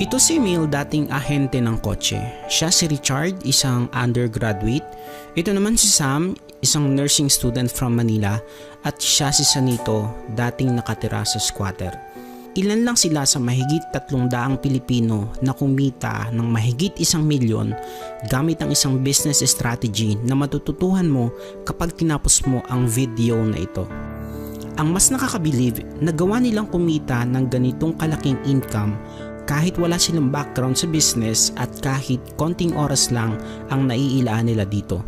Ito si Emil, dating ahente ng kotse. Siya si Richard, isang undergraduate. Ito naman si Sam, isang nursing student from Manila. At siya si Sanito, dating nakatira sa squatter. Ilan lang sila sa mahigit 300 Pilipino na kumita ng mahigit 1 milyon gamit ang isang business strategy na matututuhan mo kapag tinapos mo ang video na ito. Ang mas nakakabilib, nagawa nilang kumita ng ganitong kalaking income kahit wala silang background sa business at kahit konting oras lang ang naiilaan nila dito.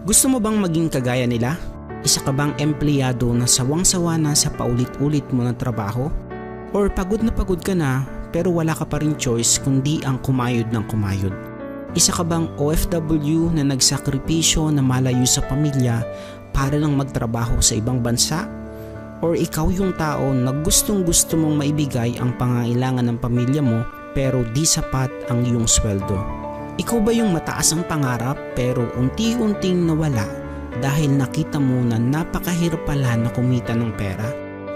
Gusto mo bang maging kagaya nila? Isa ka bang empleyado na sawang-sawa na sa paulit-ulit mo na trabaho? Or pagod ka na pero wala ka pa rin choice kundi ang kumayod ng kumayod? Isa ka bang OFW na nagsakripisyo na malayo sa pamilya para lang magtrabaho sa ibang bansa? Or ikaw yung tao na gustong-gusto mong maibigay ang pangangailangan ng pamilya mo pero di sapat ang iyong sweldo? Ikaw ba yung mataas ang pangarap pero unti-unting nawala dahil nakita mo na napakahirap pala na kumita ng pera?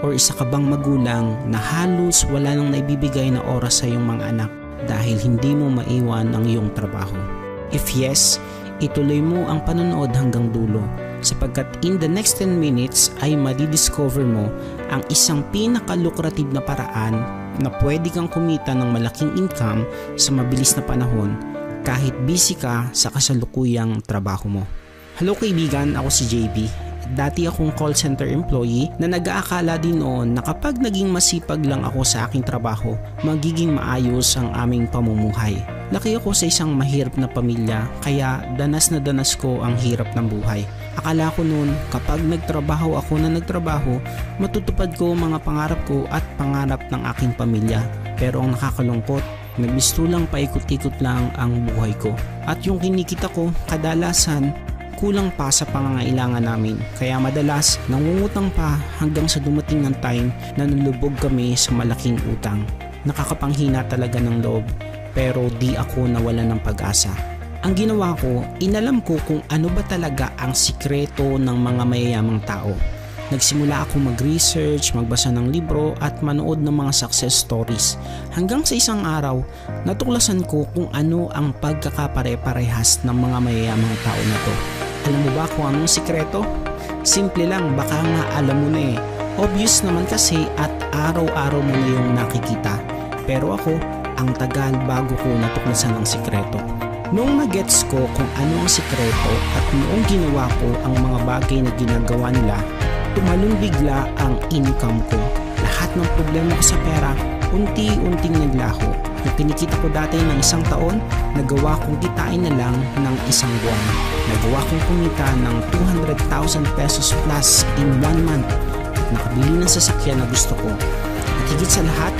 Or isa ka bang magulang na halos wala nang naibibigay na oras sa iyong mga anak dahil hindi mo maiwan ang iyong trabaho? If yes, ituloy mo ang panonood hanggang dulo sapagkat in the next 10 minutes ay madidiscover mo ang isang pinakalukrative na paraan na pwede kang kumita ng malaking income sa mabilis na panahon kahit busy ka sa kasalukuyang trabaho mo. Hello kaibigan, ako si JB. Dati akong call center employee na nag-aakala din noon na kapag naging masipag lang ako sa aking trabaho, magiging maayos ang aming pamumuhay. Laki ako sa isang mahirap na pamilya kaya danas na danas ko ang hirap ng buhay. Akala ko noon kapag nagtrabaho ako na nagtrabaho, matutupad ko mga pangarap ko at pangarap ng aking pamilya. Pero ang nakakalungkot, nagbisto lang paikot-ikot lang ang buhay ko. At yung kinikita ko, kadalasan, kulang pa sa pangangailangan namin kaya madalas nangungutang pa hanggang sa dumating ng time na nalubog kami sa malaking utang. Nakakapanghina talaga ng loob pero di ako nawala ng pag-asa. Ang ginawa ko, inalam ko kung ano ba talaga ang sikreto ng mga mayayamang tao. Nagsimula ako mag-research, magbasa ng libro at manood ng mga success stories. Hanggang sa isang araw, natuklasan ko kung ano ang pagkakapare-parehas ng mga mayayamang tao na to. Alam mo ba kung anong sikreto? Simple lang, baka nga alam mo na eh. Obvious naman kasi at araw-araw mo na yung nakikita. Pero ako, ang tagal bago ko natuklasan ang sikreto. Noong nagets ko kung ano ang sikreto at noong ginawa ko ang mga bagay na ginagawa nila, tumalon bigla ang income ko. Lahat ng problema ko sa pera, unti-unting naglaho. Yung kinikita ko dati ng 1 taon, nagawa kong kitain na lang ng 1 buwan. Nagawa kong kumita ng 200,000 pesos plus in 1 month at nakabili ng sasakyan na gusto ko. At higit sa lahat,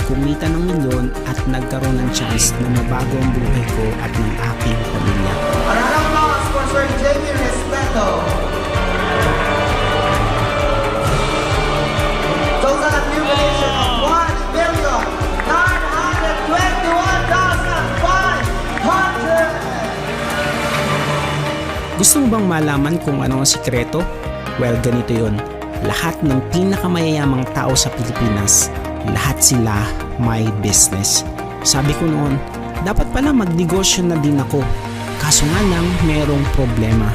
kumita ng milyon at nagkaroon ng chance na mabago ang buhay ko at ng aking pamilya. Maraming mga sponsor JB Respeto. Total accumulation of 1,921,500. Gusto mo bang malaman kung ano ang sikreto? Well, ganito yun. Lahat ng pinakamayayamang tao sa Pilipinas, lahat sila may business. Sabi ko noon, dapat pala magnegosyo na din ako. Kaso nga lang, merong problema.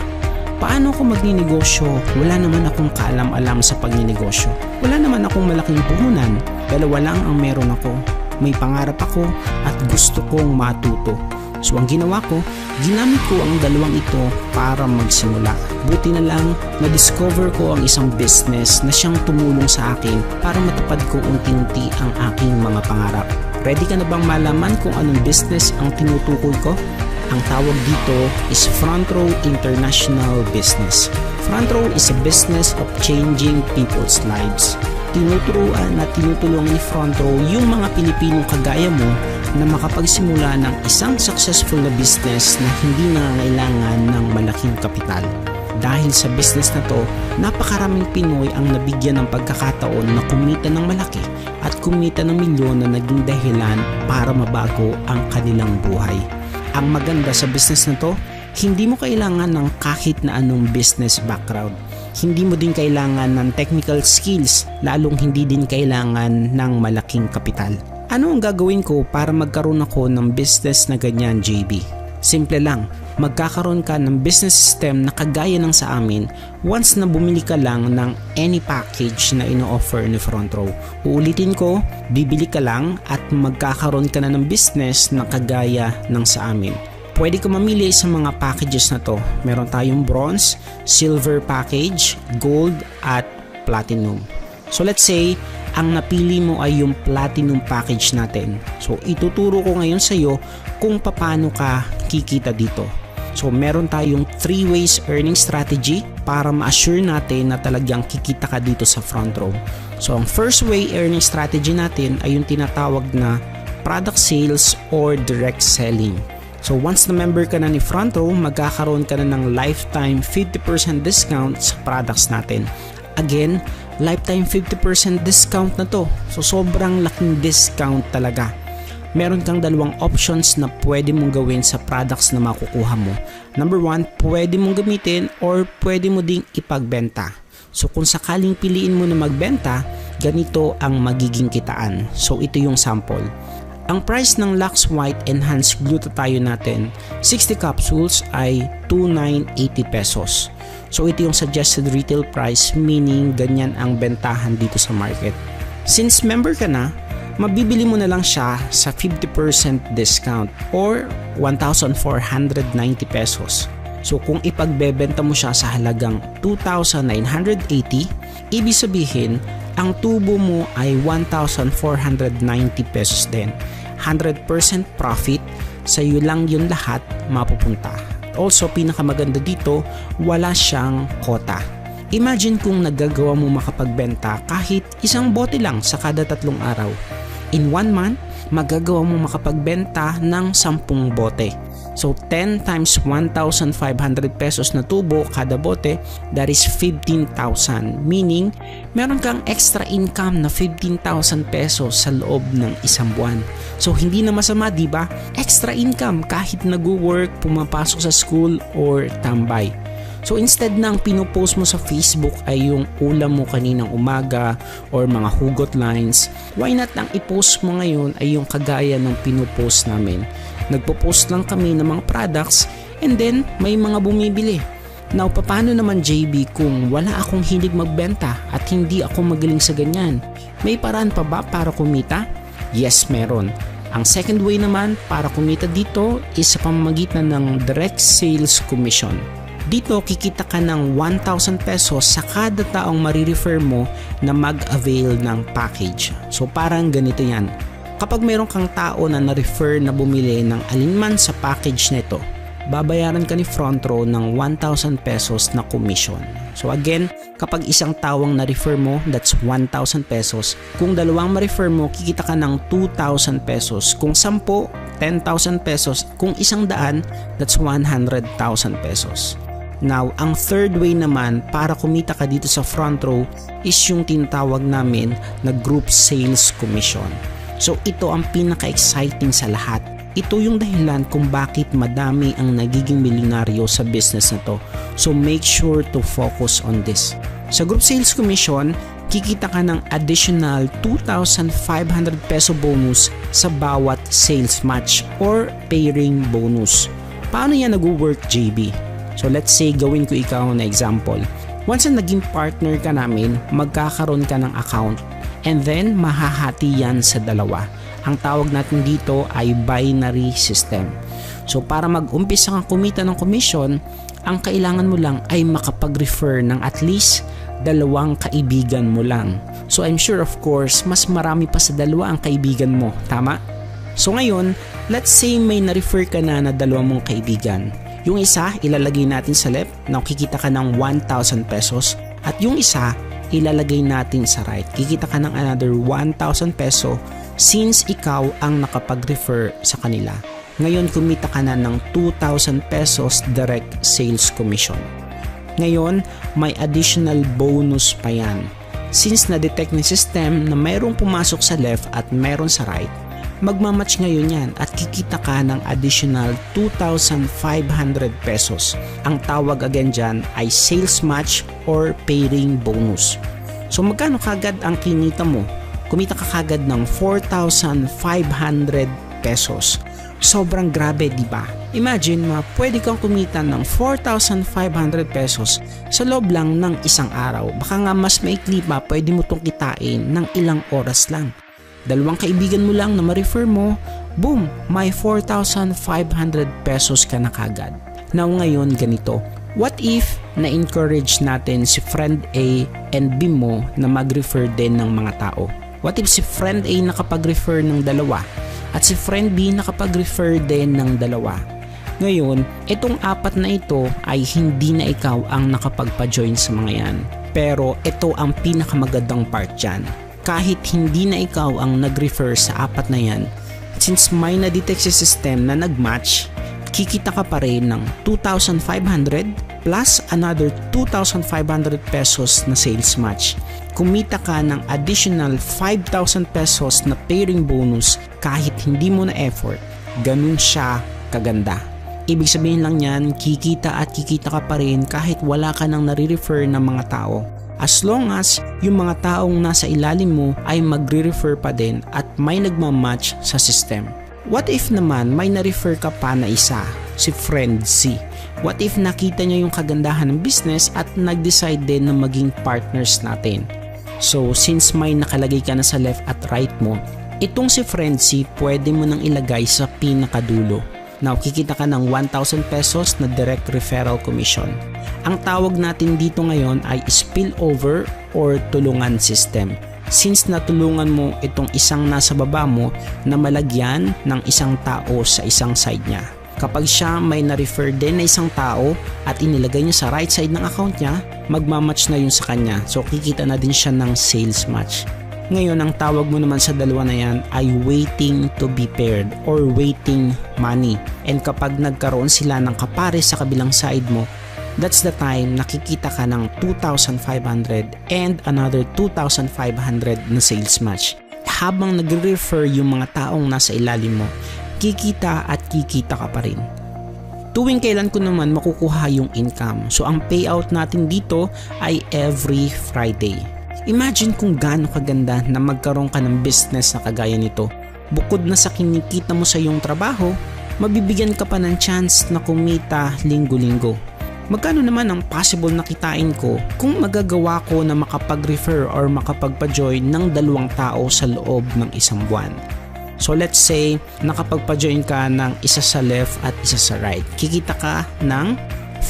Paano ako magninegosyo? Wala naman akong kaalam-alam sa pagninegosyo. Wala naman akong malaking puhunan. Dalawa lang ang meron ako. May pangarap ako at gusto kong matuto. So ang ginawa ko, ginamit ko ang dalawang ito para magsimula. Buti na lang, na-discover ko ang isang business na siyang tumulong sa akin para matupad ko unti-unti ang aking mga pangarap. Ready ka na bang malaman kung anong business ang tinutukoy ko? Ang tawag dito is Front Row International Business. Front Row is a business of changing people's lives. Tinuturuan at tinutulungan ni Front Row yung mga Pilipinong kagaya mo na makapagsimula ng isang successful na business na hindi nangangailangan ng malaking kapital. Dahil sa business na to, napakaraming Pinoy ang nabigyan ng pagkakataon na kumita ng malaki at kumita ng milyon na naging dahilan para mabago ang kanilang buhay. Ang maganda sa business na to, hindi mo kailangan ng kahit na anong business background. Hindi mo din kailangan ng technical skills, lalong hindi din kailangan ng malaking kapital. Ano ang gagawin ko para magkaroon ako ng business na ganyan, JB? Simple lang, magkakaroon ka ng business system na kagaya ng sa amin once na bumili ka lang ng any package na ino-offer ni Front Row. Uulitin ko, bibili ka lang at magkakaroon ka na ng business na kagaya ng sa amin. Pwede ka mamili sa mga packages na to. Meron tayong bronze, silver package, gold at platinum. So let's say, ang napili mo ay yung platinum package natin. So ituturo ko ngayon sa iyo kung paano ka kikita dito. So meron tayong 3 ways earning strategy para ma-assure natin na talagang kikita ka dito sa Front Row. So ang first way earning strategy natin ay yung tinatawag na product sales or direct selling. So once na member ka na ni Front Row, magkakaroon ka na ng lifetime 50% discount sa products natin. Again, lifetime 50% discount na to. So sobrang laking discount talaga. Meron kang dalawang options na pwede mong gawin sa products na makukuha mo. Number 1, pwede mong gamitin or pwede mo ding ipagbenta. So kung sakaling piliin mo na magbenta, ganito ang magiging kitaan. So ito yung sample. Ang price ng Lux White Enhanced Glutathione natin, 60 capsules ay 2,980 pesos. So ito yung suggested retail price, meaning ganyan ang bentahan dito sa market. Since member ka na, mabibili mo na lang siya sa 50% discount or 1,490 pesos. So kung ipagbebenta mo siya sa halagang 2,980, ibig sabihin, ang tubo mo ay 1,490 pesos din. 100% profit, sa iyo lang yun lahat mapupunta. Also, pinakamaganda dito, wala siyang kota. Imagine kung nagagawa mo makapagbenta kahit isang bote lang sa kada 3 araw. In 1 month, magagawa mo makapagbenta ng 10 bote. So 10 times 1,500 pesos na tubo kada bote, that is 15,000. Meaning, meron kang extra income na 15,000 pesos sa loob ng isang buwan. So hindi na masama, di ba? Extra income kahit nag-work, pumapasok sa school or tambay. So instead na ang pinupost mo sa Facebook ay yung ulam mo kaninang umaga or mga hugot lines, why not ang ipost mo ngayon ay yung kagaya ng pinupost namin. Nagpo-post lang kami ng mga products and then may mga bumibili. Now, paano naman JB kung wala akong hilig magbenta at hindi ako magaling sa ganyan? May paraan pa ba para kumita? Yes, meron. Ang second way naman para kumita dito is sa pamamagitan ng direct sales commission. Dito kikita ka ng 1,000 pesos sa kada taong marirefer mo na mag-avail ng package. So parang ganito yan. Kapag mayroon kang tao na na-refer na bumili ng alinman sa package nito, babayaran ka ni Front Row ng 1,000 pesos na commission. So again, kapag isang tawang na-refer mo, that's 1,000 pesos. Kung dalawang ma-refer mo, kikita ka ng 2,000 pesos. Kung 10, 10,000 pesos. Kung 100, that's 100,000 pesos. Now, ang third way naman para kumita ka dito sa Front Row is yung tinatawag namin na group sales commission. So ito ang pinaka-exciting sa lahat. Ito yung dahilan kung bakit madami ang nagiging milyonaryo sa business na to. So make sure to focus on this. Sa group sales commission, kikita ka ng additional 2,500 peso bonus sa bawat sales match or pairing bonus. Paano yan nag-work, JB? So let's say gawin ko ikaw na example. Once na naging partner ka namin, magkakaroon ka ng account and then mahahati yan sa dalawa. Ang tawag natin dito ay binary system. So para mag-umpisa kang kumita ng commission, ang kailangan mo lang ay makapag-refer ng at least 2 kaibigan mo lang. So I'm sure of course, mas marami pa sa 2 ang kaibigan mo, tama? So ngayon, let's say may na-refer ka na 2 mong kaibigan. Yung isa, ilalagay natin sa left, nakikita ka ng 1,000 pesos. At yung isa, ilalagay natin sa right. Kikita ka ng another 1,000 peso since ikaw ang nakapag-refer sa kanila. Ngayon, kumita ka na ng 2,000 pesos direct sales commission. Ngayon, may additional bonus pa yan. Since na-detect ng system na mayroong pumasok sa left at mayroon sa right, magmamatch ngayon yan at kikita ka ng additional 2,500 pesos. Ang tawag again dyan ay sales match or pairing bonus. So magkano kagad ang kinita mo? kumita ka kagad ng 4,500 pesos. Sobrang grabe, di ba? Imagine pwede kang kumita ng 4,500 pesos sa loob lang ng isang araw. Baka nga mas maikli pa, pwede mo itong kitain ng ilang oras lang. 2 kaibigan mo lang na ma-refer mo, boom, may 4,500 pesos ka na kagad. Now ngayon ganito, what if na-encourage natin si friend A and B mo na mag-refer din ng mga tao? What if si friend A nakapag-refer ng 2 at si friend B nakapag-refer din ng 2? Ngayon, itong 4 na ito ay hindi na ikaw ang nakapagpa-join sa mga yan. Pero ito ang pinakamagandang part dyan. Kahit hindi na ikaw ang nag-refer sa 4 na yan, since may na-detect sa system na nag-match, kikita ka pa rin ng 2,500 plus another 2,500 pesos na sales match. Kumita ka ng additional 5,000 pesos na pairing bonus kahit hindi mo na effort. Ganun siya kaganda. Ibig sabihin lang yan, kikita at kikita ka pa rin kahit wala ka nang nare-refer ng mga tao. As long as yung mga taong nasa ilalim mo ay magre-refer pa din at may nagmamatch sa system. What if naman may na-refer ka pa na isa, si friend C? What if nakita niya yung kagandahan ng business at nag-decide din na maging partners natin? So since may nakalagay ka na sa left at right mo, itong si friend C pwede mo nang ilagay sa pinakadulo. Now kikita ka ng 1,000 pesos na direct referral commission. Ang tawag natin dito ngayon ay spillover or tulungan system. Since natulungan mo itong isang nasa baba mo na malagyan ng isang tao sa isang side niya. Kapag siya may na-refer din na isang tao at inilagay niya sa right side ng account niya, magmamatch na yun sa kanya. So kikita na din siya ng sales match. Ngayon, ang tawag mo naman sa 2 na yan ay waiting to be paired or waiting money. And kapag nagkaroon sila ng kapare sa kabilang side mo, that's the time nakikita ka ng 2,500 and another 2,500 na sales match. Habang nagre-refer yung mga taong nasa ilalim mo, kikita at kikita ka pa rin. Tuwing kailan ko naman makukuha yung income. So ang payout natin dito ay every Friday. Imagine kung gaano kaganda na magkaroon ka ng business na kagaya nito. Bukod na sa kinikita mo sa iyong trabaho, mabibigyan ka pa ng chance na kumita linggo-linggo. Magkano naman ang possible na kitain ko kung magagawa ko na makapag-refer or makapagpa-join ng 2 tao sa loob ng 1 buwan? So let's say nakapagpa-join ka ng isa sa left at isa sa right. Kikita ka ng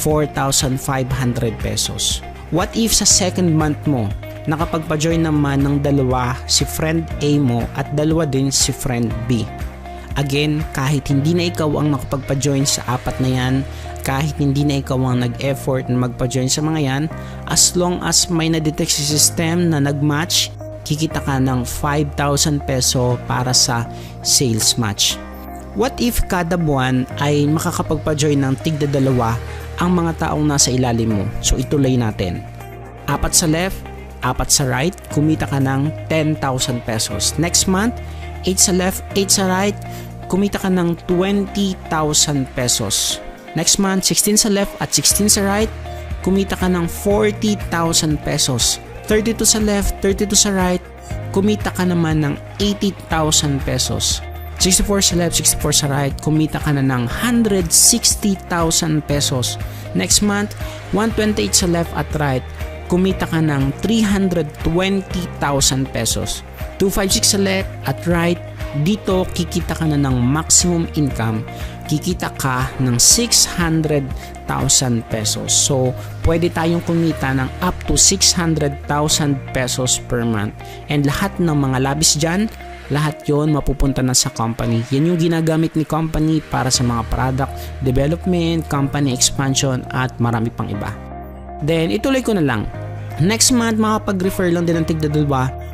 4,500 pesos. What if sa second month mo, nakapagpa-join naman ng 2 si friend A mo at 2 din si friend B? Again, kahit hindi na ikaw ang nakapagpa-join sa 4 na yan, kahit hindi na ikaw ang nag-effort na magpa-join sa mga yan, as long as may na-detect si system na nag-match, kikita ka ng 5,000 peso para sa sales match. What if kada buwan ay makakapagpa-join ng tigda 2 ang mga taong nasa ilalim mo? So ituloy natin. 4 sa left, 4 sa right, kumita ka ng 10,000 pesos. Next month, 8 sa left, 8 sa right, kumita ka ng 20,000 pesos. Next month, 16 sa left at 16 sa right, kumita ka ng 40,000 pesos. 32 sa left, 32 sa right, kumita ka naman ng 80,000 pesos. 64 sa left, 64 sa right, kumita ka na ng 160,000 pesos. Next month, 128 sa left at right, kumita ka ng 320,000 pesos. 256 sa left at right, dito kikita ka na ng maximum income. Kikita ka ng 600,000 pesos. So, pwede tayong kumita ng up to 600,000 pesos per month. And lahat ng mga labis dyan, lahat yon mapupunta na sa company. Yan yung ginagamit ni company para sa mga product development, company expansion, at marami pang iba. Then, ituloy ko na lang. Next month, makapag-refer lang din ng tigda 2,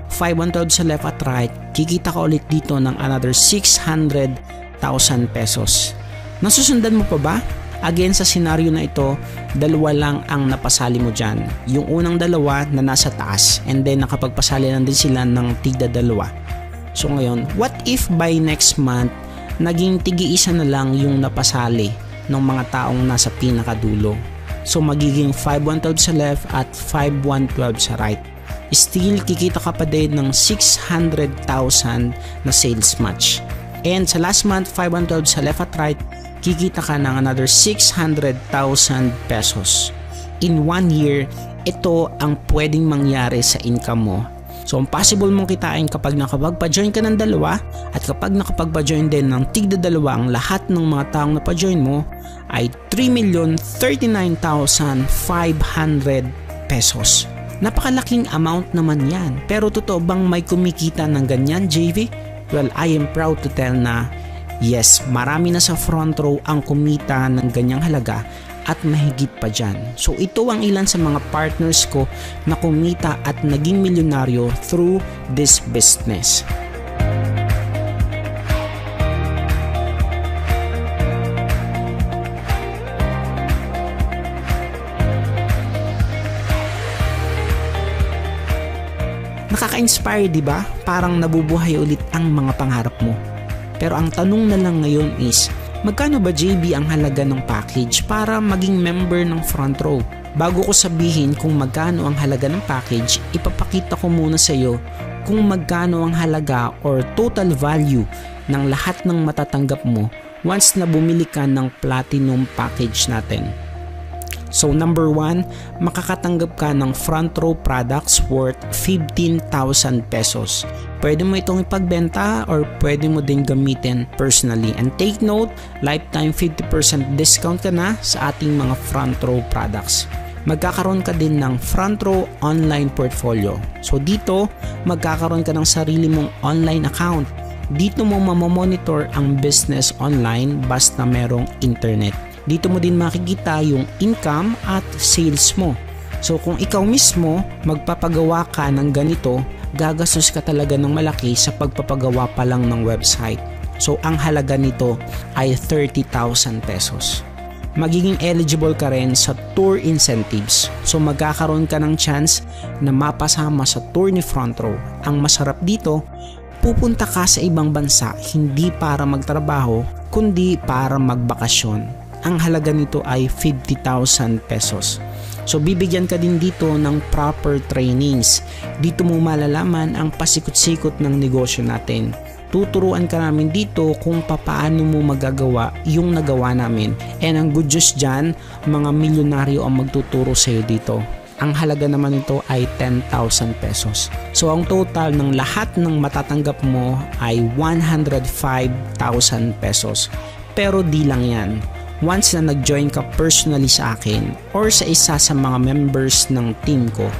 512 sa left at right, kikita ka ulit dito ng another 600,000 pesos. Nasusundan mo pa ba? Again, sa scenario na ito, 2 lang ang napasali mo dyan. Yung unang 2 na nasa taas, and then nakapagpasali lang din sila ng tigda 2. So ngayon, what if by next month, naging tigi-isa na lang yung napasali ng mga taong nasa pinakadulo? So magiging 5112 sa left at 5112 sa right. still kikita ka pa din ng 600,000 na sales match. And sa last month, 512 sa left at right, kikita ka ng another 600,000 pesos. In 1 year, ito ang pwedeng mangyari sa income mo. So, ang possible mong kitain kapag nakapagpa-join ka ng dalawa at kapag nakapagpa-join din ng tigda-dalawa ang lahat ng mga taong napa-join mo ay 3,039,500 pesos. Napakalaking amount naman yan. Pero totoo bang may kumikita ng ganyan, JV? Well, I am proud to tell na yes, marami na sa front row ang kumita ng ganyang halaga at mahigit pa dyan. So ito ang ilan sa mga partners ko na kumita at naging milyonaryo through this business. Nakaka-inspire, di ba? Parang nabubuhay ulit ang mga pangarap mo. Pero ang tanong na lang ngayon is, magkano ba JB ang halaga ng package para maging member ng front row? Bago ko sabihin kung magkano ang halaga ng package, ipapakita ko muna sa iyo kung magkano ang halaga or total value ng lahat ng matatanggap mo once na bumili ka ng platinum package natin. So number 1, makakatanggap ka ng front row products worth 15,000 pesos. Pwede mo itong ipagbenta or pwede mo din gamitin personally. And take note, lifetime 50% discount ka na sa ating mga front row products. Magkakaroon ka din ng front row online portfolio. So dito, magkakaroon ka ng sarili mong online account. Dito mo mamamonitor ang business online basta merong internet. Dito mo din makikita yung income at sales mo. So kung ikaw mismo magpapagawa ka ng ganito, gagastos ka talaga ng malaki sa pagpapagawa pa lang ng website. So ang halaga nito ay 30,000 pesos. Magiging eligible ka rin sa tour incentives. So magkakaroon ka ng chance na mapasama sa tour ni Front Row. Ang masarap dito, pupunta ka sa ibang bansa hindi para magtrabaho kundi para magbakasyon. Ang halaga nito ay 50,000 pesos. So bibigyan ka din dito ng proper trainings. Dito mo malalaman ang pasikot-sikot ng negosyo natin. Tuturuan ka namin dito kung paano mo magagawa yung nagawa namin. And ang good news dyan, mga milyonaryo ang magtuturo sa iyo dito. Ang halaga naman nito ay 10,000 pesos. So ang total ng lahat ng matatanggap mo ay 105,000 pesos. Pero di lang yan. Once na nag-join ka personally sa akin or sa isa sa mga members ng team ko,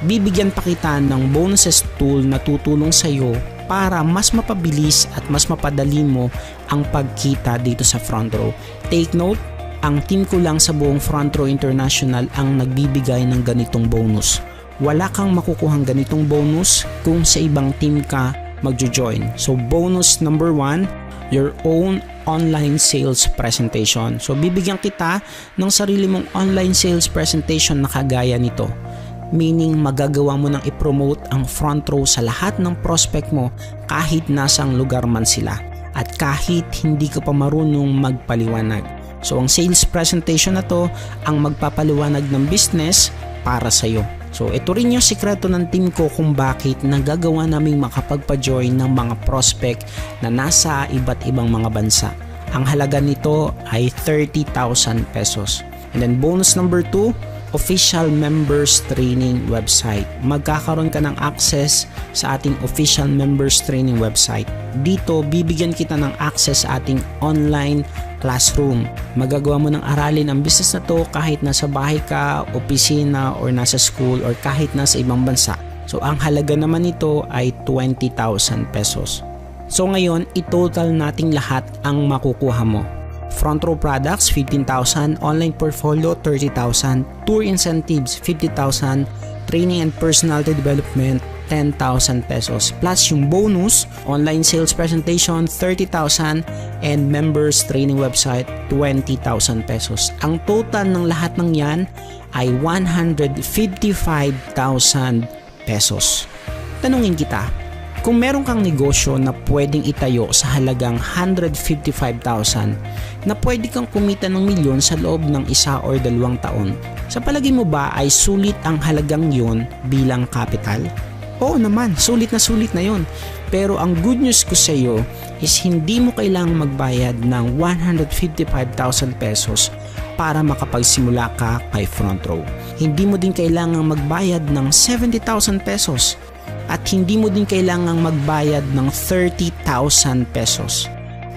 bibigyan pa kita ng bonuses tool na tutulong sa iyo para mas mapabilis at mas mapadali mo ang pagkita dito sa Front Row. Take note, ang team ko lang sa buong Front Row International ang nagbibigay ng ganitong bonus. Wala kang makukuhang ganitong bonus kung sa ibang team ka magjo-join. So bonus number 1, your own online sales presentation. So bibigyan kita ng sarili mong online sales presentation na kagaya nito. Meaning magagawa mo nang i-promote ang Front Row sa lahat ng prospect mo kahit nasang lugar man sila at kahit hindi ka pa marunong magpaliwanag. So ang sales presentation na to ang magpapaliwanag ng business para sa iyo. So ito rin yung sikreto ng team ko kung bakit nagagawa naming makapagpa-join ng mga prospect na nasa iba't ibang mga bansa. Ang halaga nito ay 30,000 pesos. And then bonus number 2, official members training website. Magkakaroon ka ng access sa ating official members training website. Dito bibigyan kita ng access sa ating online classroom. Magagawa mo ng aralin ang business na to kahit nasa bahay ka, opisina, or nasa school, or kahit nasa ibang bansa. So ang halaga naman nito ay 20,000 pesos. So ngayon, i-total nating lahat ang makukuha mo. Front Row products, 15,000, online portfolio, 30,000, tour incentives, 50,000, training and personality development, 10,000 pesos. Plus yung bonus, online sales presentation, 30,000, and members training website, 20,000 pesos. Ang total ng lahat ng yan ay 155,000 pesos. Tanungin kita, Kung meron kang negosyo na pwedeng itayo sa halagang 155,000 na pwede kang kumita ng milyon sa loob ng 1 or 2 taon, sa palagay mo ba ay sulit ang halagang yon bilang capital? Oo naman, sulit na yon. Pero ang good news ko sa iyo is hindi mo kailangang magbayad ng 155,000 pesos para makapagsimula ka kay Front Row. Hindi mo din kailangang magbayad ng 70,000 pesos. At hindi mo din kailangang magbayad ng 30,000 pesos.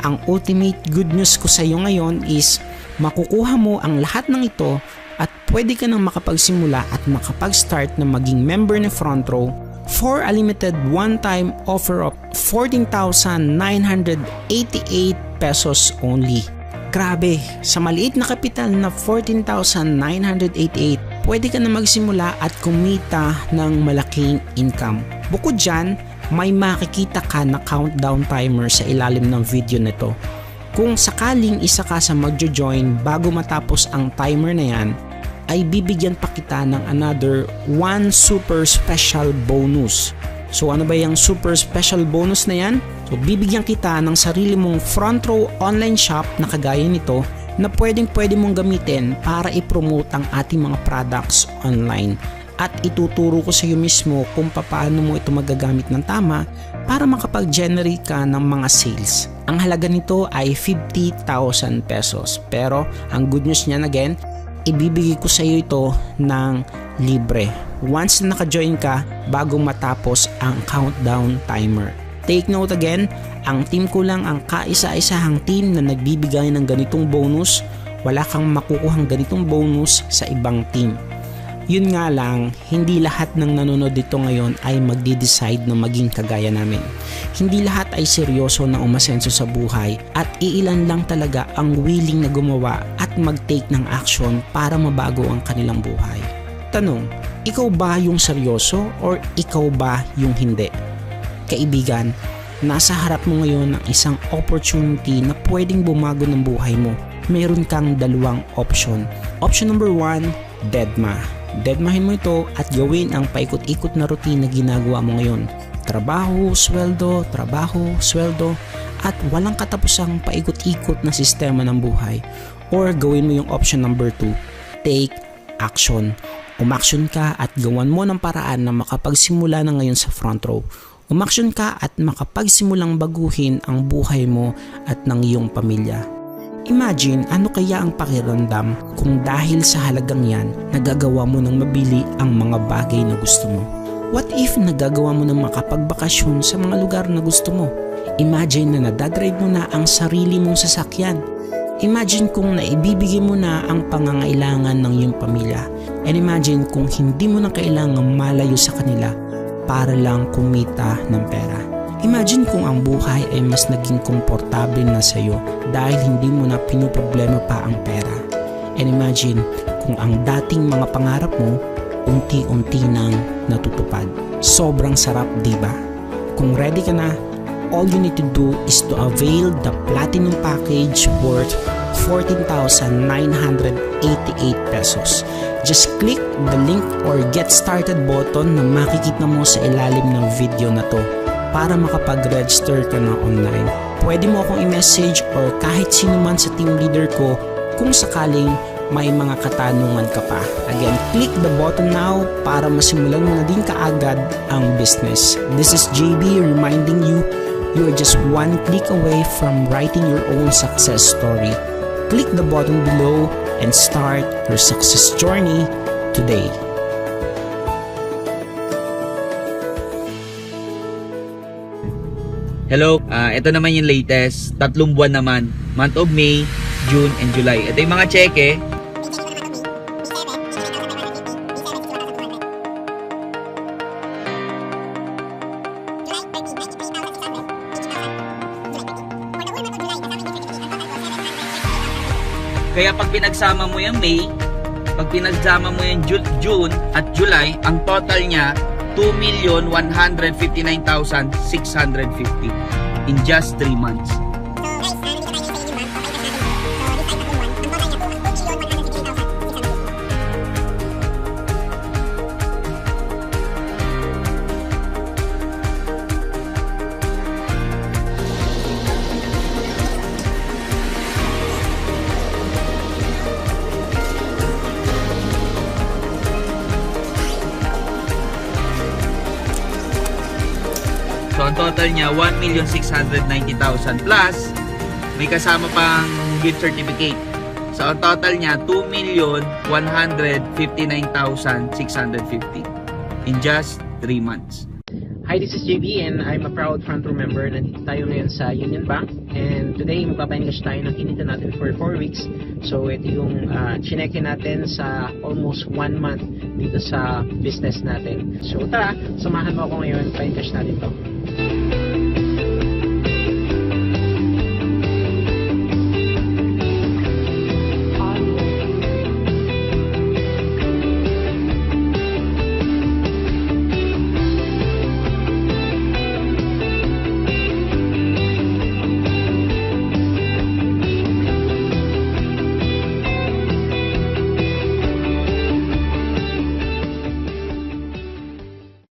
Ang ultimate good news ko sa iyo ngayon is makukuha mo ang lahat ng ito at pwede ka nang makapagsimula at makapag-start na maging member ng Front Row for a limited one-time offer of 14,988 pesos only. Grabe, sa maliit na kapital na 14,988, pwede ka na magsimula at kumita ng malaking income. Bukod dyan, may makikita ka na countdown timer sa ilalim ng video nito. Kung sakaling isa ka sa magjo-join bago matapos ang timer na yan, ay bibigyan pa kita ng another 1 super special bonus. So ano ba yung super special bonus na yan? So bibigyan kita ng sarili mong Front Row online shop na kagaya nito na pwede mong gamitin para i-promote ang ating mga products online. At ituturo ko sa iyo mismo kung paano mo ito magagamit ng tama para makapag-generate ka ng mga sales. Ang halaga nito ay 50,000 pesos. Pero ang good news niyan again, ibibigay ko sa iyo ito ng libre once na naka-join ka bago matapos ang countdown timer. Take note again, ang team ko lang ang kaisa-isahang team na nagbibigay ng ganitong bonus. Wala kang makukuhang ganitong bonus sa ibang team. Yun nga lang, hindi lahat ng nanonood dito ngayon ay magde-decide na maging kagaya namin. Hindi lahat ay seryoso na umasenso sa buhay at iilan lang talaga ang willing na gumawa at mag-take ng action para mabago ang kanilang buhay. Tanong, ikaw ba yung seryoso or ikaw ba yung hindi? Kaibigan, nasa harap mo ngayon ang isang opportunity na pwedeng bumago ng buhay mo. Meron kang dalawang option. Option number 1, deadma. Deadmahin mo ito at gawin ang paikot-ikot na routine na ginagawa mo ngayon. Trabaho, sweldo, at walang katapusang paikot-ikot na sistema ng buhay. Or gawin mo yung option number 2, take action. Umaksyon ka at gawan mo ng paraan na makapagsimula na ngayon sa Front Row. Umaksyon ka at makapagsimulang baguhin ang buhay mo at ng iyong pamilya. Imagine ano kaya ang pakiramdam kung dahil sa halagang yan, nagagawa mo ng mabili ang mga bagay na gusto mo. What if nagagawa mo ng makapagbakasyon sa mga lugar na gusto mo? Imagine na nadadrive mo na ang sarili mong sasakyan. Imagine kung naibibigay mo na ang pangangailangan ng iyong pamilya. And imagine kung hindi mo na kailangang malayo sa kanila para lang kumita ng pera. Imagine kung ang buhay ay mas naging komportable na sa iyo dahil hindi mo na pinoproblema pa ang pera. And imagine kung ang dating mga pangarap mo unti-unti nang natutupad. Sobrang sarap, diba? Kung ready ka na, all you need to do is to avail the platinum package worth 14,988 pesos. Just click the link or get started button na makikita mo sa ilalim ng video na to para makapag-register ka na online. Pwede mo akong i-message or kahit sino man sa team leader ko kung sakaling may mga katanungan ka pa. Again, click the button now para masimulan mo na din kaagad ang business. This is JB reminding you, you are just one click away from writing your own success story. Click the button below and start your success journey today. Hello, ito naman yung latest, 3 buwan naman, month of May, June, and July. Ito yung mga cheque. Kaya pag pinagsama mo yung May, pag pinagsama mo yung June at July, ang total niya 2,159,650 in just 3 months. total niya 1,690,000 plus may kasama pang gift certificate. So ang total niya 2,159,650 in just 3 months. Hi, this is JB and I'm a proud front row member. Nandito tayo ngayon sa Union Bank and today magpapaengage tayo ng kinita natin for 4 weeks. So ito yung chineke natin sa almost 1 month dito sa business natin. So tara, samahan mo ako ngayon, pa-engage natin to.